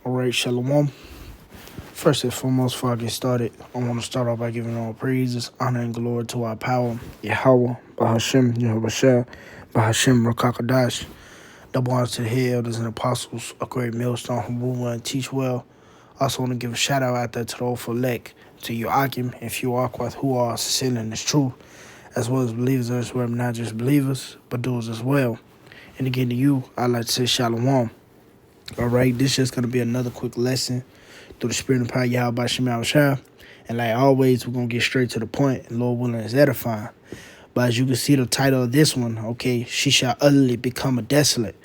All right, Shalom. First and foremost, before I get started, I want to start off by giving all praises, honor, and glory to our power, Yahawah, bahasham, Yahawashi, bahasham, Rawchha Qadash, double honors to the head elders and apostles, a great millstone who rule well and teach well. I also want to give a shout out there to the old elect, to Yoakim and few Aquath who are sinning in this truth, as well as believers elsewhere, not just believers, but doers as well. And again, to you, I'd like to say Shalom. All right, this is just going to be another quick lesson through the spirit and power of Yahawashi. And like always, we're going to get straight to the point, and Lord willing is edifying. But as you can see the title of this one, okay, she shall utterly become a desolate.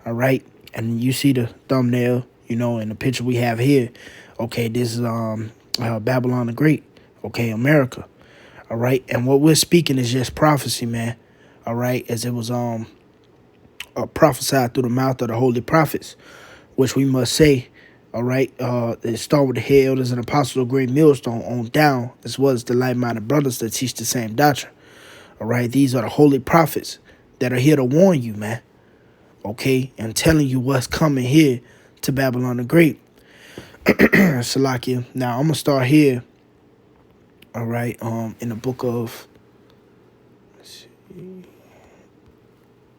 All right, and you see the thumbnail, in the picture we have here. Okay, this is Babylon the Great, okay, America. All right, and what we're speaking is just prophecy, man. All right, as it was prophesied through the mouth of the holy prophets, which we must say, all right, it start with the head elders and apostles of great millstone on down, as well as the like-minded brothers that teach the same doctrine. All right, these are the holy prophets that are here to warn you, man. Okay, and telling you what's coming here to Babylon the Great. Salakia. Now I'm gonna start here. All right, in the book of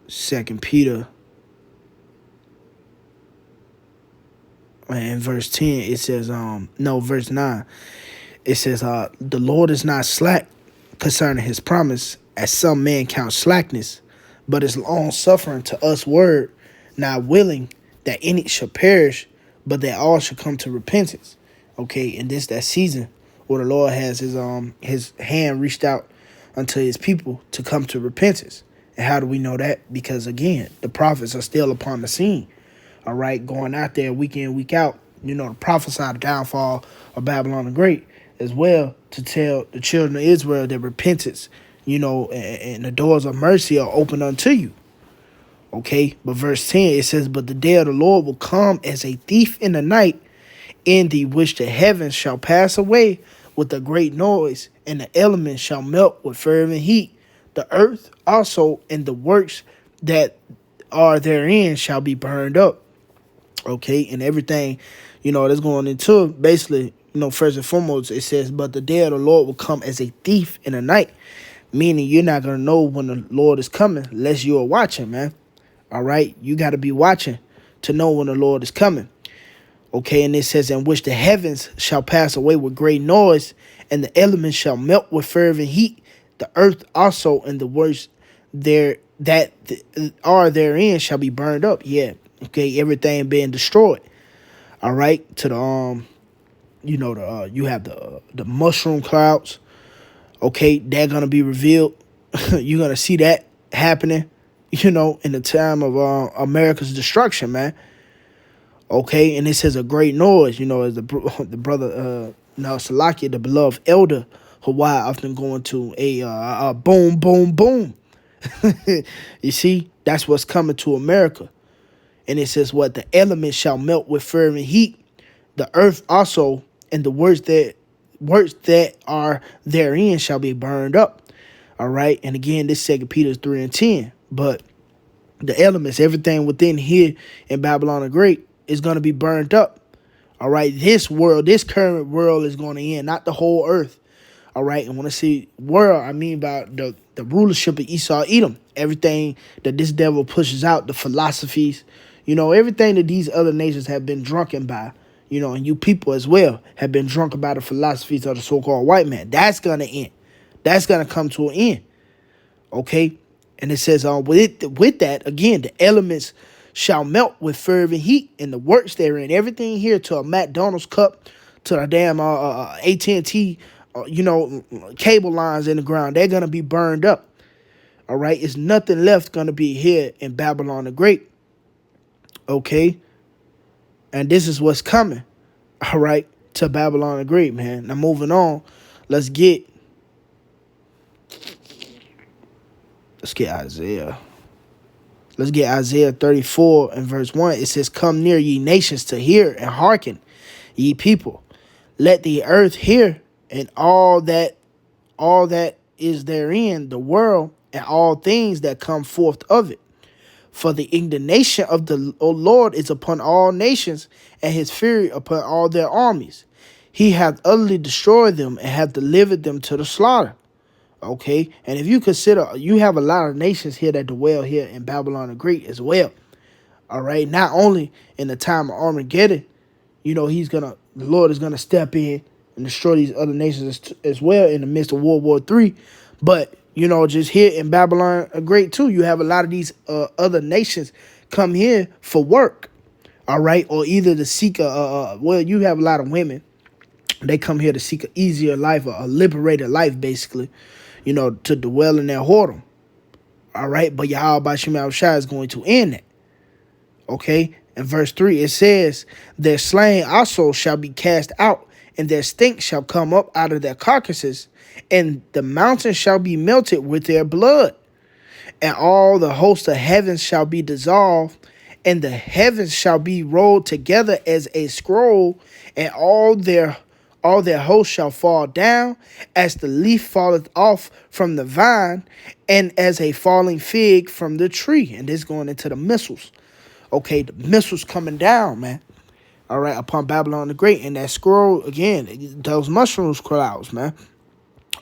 Second Peter. In verse 10, it says, verse 9, it says, the Lord is not slack concerning his promise, as some men count slackness, but is long suffering to us word, not willing that any should perish, but that all should come to repentance. Okay, and this that season where the Lord has his hand reached out unto his people to come to repentance. And how do we know that? Because again, the prophets are still upon the scene. All right, going out there week in, week out, to prophesy the downfall of Babylon the Great, as well to tell the children of Israel that repentance, and the doors of mercy are open unto you. Okay, but verse 10, it says, but the day of the Lord will come as a thief in the night, in the which the heavens shall pass away with a great noise, and the elements shall melt with fervent heat. The earth also and the works that are therein shall be burned up. Okay, and everything, that's going into it, basically, first and foremost, it says, but the day of the Lord will come as a thief in the night, meaning you're not going to know when the Lord is coming unless you are watching, man. All right, you got to be watching to know when the Lord is coming. Okay, and it says, in which the heavens shall pass away with great noise, and the elements shall melt with fervent heat. The earth also and the works there that are therein shall be burned up. Yeah. Okay, everything being destroyed. All right, to the you have the mushroom clouds. Okay, they're gonna be revealed. You're gonna see that happening. In the time of America's destruction, man. Okay, and it says a great noise. As the brother Salakia, the beloved elder Hawaii, often going to a boom, boom, boom. You see, that's what's coming to America. And it says, what? The elements shall melt with fervent heat. The earth also and the works that are therein shall be burned up. All right. And again, this 2 Peter 3 and 10. But the elements, everything within here in Babylon the Great is going to be burned up. All right. This current world is going to end, not the whole earth. All right. And when I say world, I mean about the rulership of Esau, Edom. Everything that this devil pushes out, the philosophies, everything that these other nations have been drunken by, and you people as well have been drunken by the philosophies of the so-called white man. That's going to end. That's going to come to an end. Okay. And it says, with that, again, the elements shall melt with fervent heat, and the works therein, everything here to a McDonald's cup, to the damn AT&T, cable lines in the ground, they're going to be burned up. All right. It's nothing left going to be here in Babylon the Great. Okay. And this is what's coming. All right. To Babylon the Great, man. Now moving on. Let's get Isaiah. Let's get Isaiah 34 and verse 1. It says, come near, ye nations, to hear and hearken, ye people. Let the earth hear, and all that is therein, the world, and all things that come forth of it. For the indignation of the Lord is upon all nations, and his fury upon all their armies. He hath utterly destroyed them, and hath delivered them to the slaughter. Okay, and if you consider, you have a lot of nations here that dwell here in Babylon the Great as well. All right, not only in the time of Armageddon, the Lord is gonna step in and destroy these other nations as well in the midst of World War III, but just here in Babylon the Great too, you have a lot of these other nations come here for work. All right, or either to seek you have a lot of women. They come here to seek an easier life, a liberated life, basically, to dwell in their whoredom. All right, but Yahawashi is going to end that. Okay, in verse 3, it says, their slain also shall be cast out, and their stink shall come up out of their carcasses, and the mountains shall be melted with their blood, and all the host of heaven shall be dissolved, and the heavens shall be rolled together as a scroll, and all their hosts shall fall down, as the leaf falleth off from the vine, and as a falling fig from the tree. And this going into the missiles. Okay, the missiles coming down, man. All right, upon Babylon the Great. And that scroll, again, those mushrooms clouds, man.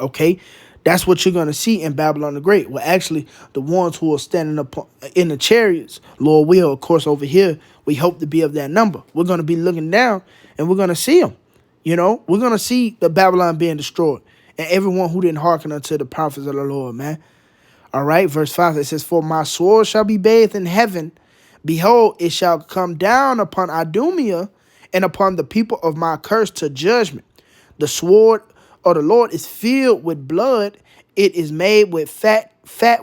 Okay, that's what you're going to see in Babylon the Great. Well, actually, the ones who are standing up in the chariots, Lord will, of course, over here, we hope to be of that number. We're going to be looking down, and we're going to see them. We're going to see the Babylon being destroyed, and everyone who didn't hearken unto the prophets of the Lord, man. All right, verse 5, it says, for my sword shall be bathed in heaven. Behold, it shall come down upon Idumea and upon the people of my curse to judgment. The sword of the Lord is filled with blood. It is made with fat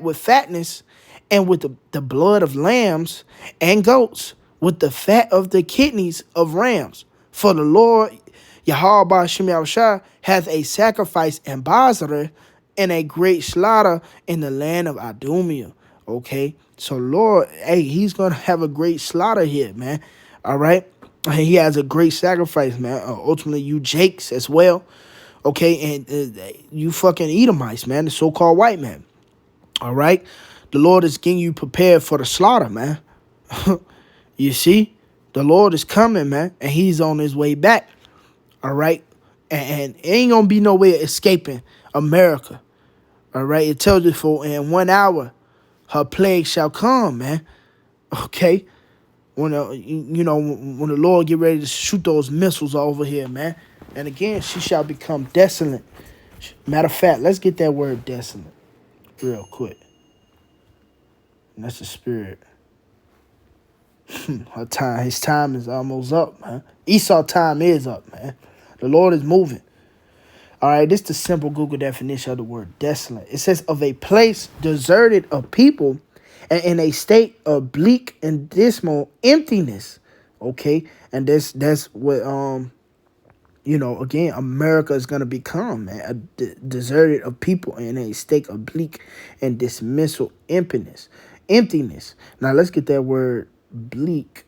with fatness, and with the blood of lambs and goats, with the fat of the kidneys of rams. For the Lord Yahawah hath a sacrifice in Basra, and a great slaughter in the land of Idumea. Okay, so Lord, hey, he's gonna have a great slaughter here, man. All right, and he has a great sacrifice, man. Ultimately, you Jakes as well. Okay, and you fucking Edomites, man, the so-called white man. All right, the Lord is getting you prepared for the slaughter, man. You see, the Lord is coming, man, and he's on his way back. All right, and it ain't gonna be no way of escaping America. All right, it tells you for in 1 hour her plague shall come, man. Okay, when when the Lord get ready to shoot those missiles over here, man. And again, she shall become desolate. Matter of fact, let's get that word desolate real quick. And that's the spirit. His time is almost up, man. Esau time is up, man. The Lord is moving. All right, this is the simple Google definition of the word desolate. It says, of a place deserted of people and in a state of bleak and dismal emptiness. Okay, and that's what again, America is gonna become, man, a deserted of people in a state of bleak and dismissal emptiness. Now let's get that word bleak.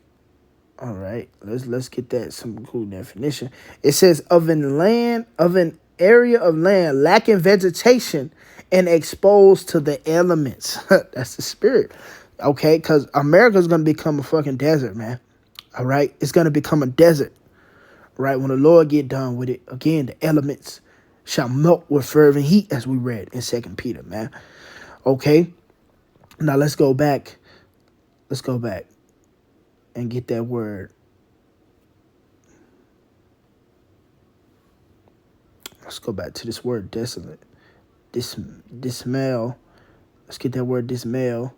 All right, let's get that some cool definition. It says of an area of land lacking vegetation and exposed to the elements. That's the spirit. Okay, because America is gonna become a fucking desert, man. All right, it's gonna become a desert. Right, when the Lord get done with it, again, the elements shall melt with fervent heat, as we read in 2 Peter, man. Okay, now let's go back. Let's go back and get that word. Let's go back to this word desolate. Dismal. Let's get that word dismal.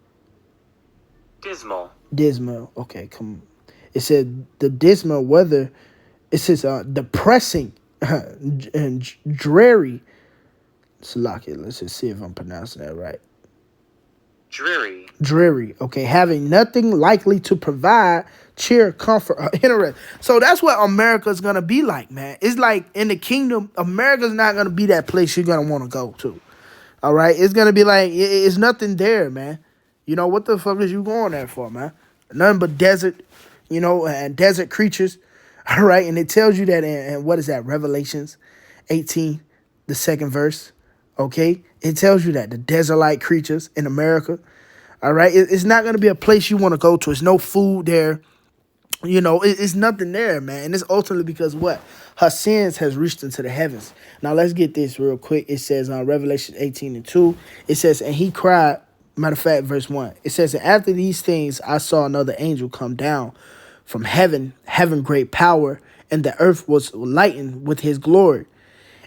Dismal. Okay, come on. It said the dismal weather. It says depressing and dreary. Let's just see if I'm pronouncing that right. Dreary. Okay, having nothing likely to provide cheer, comfort, or interest. So that's what America's gonna be like, man. It's like in the kingdom, America's not gonna be that place you're gonna want to go to. All right, it's gonna be like it's nothing there, man. What the fuck is you going there for, man? Nothing but desert, and desert creatures. All right, and it tells you that in what is that, Revelations 18, the 2nd verse, okay? It tells you that, the desert-like creatures in America, All right. It's not going to be a place you want to go to. It's no food there. It's nothing there, man. And it's ultimately because what? Her sins has reached into the heavens. Now, let's get this real quick. It says on Revelation 18:2, it says, and he cried, matter of fact, verse 1, it says, and after these things, I saw another angel come down from heaven, having great power, and the earth was lightened with his glory.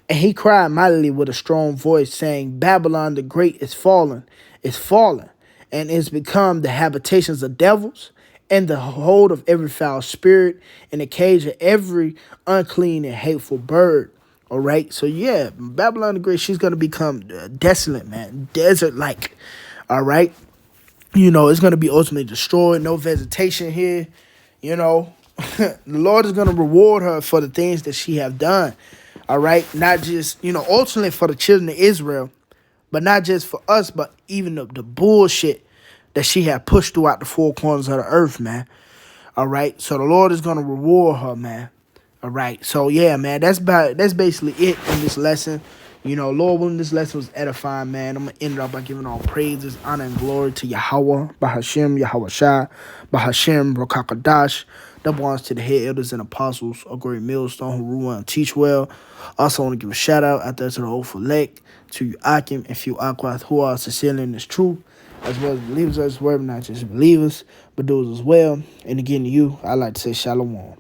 And he cried mightily with a strong voice, saying, Babylon the great is fallen, and is become the habitations of devils, and the hold of every foul spirit, and the cage of every unclean and hateful bird. All right, so yeah, Babylon the great, she's gonna become desolate, man, desert-like. All right, it's gonna be ultimately destroyed. No vegetation here. The Lord is gonna reward her for the things that she have done. All right, not just ultimately for the children of Israel, but not just for us, but even the bullshit that she had pushed throughout the four corners of the earth, man. All right, so the Lord is gonna reward her, man. All right, so yeah, man, that's basically it in this lesson. Lord willing, this lesson was edifying, man. I'm gonna end it up by giving all praises, honor, and glory to Yahawah, bahasham, Yahawashi, bahasham, Rawchha Qadash. That belongs to the head elders and apostles, a great millstone who rule and teach well. Also want to give a shout out out there to the whole elect, to you Akim and few Aquath who are sincerely in this truth, as well as believers as well, not just believers, but those as well. And again, to you, I like to say shalom.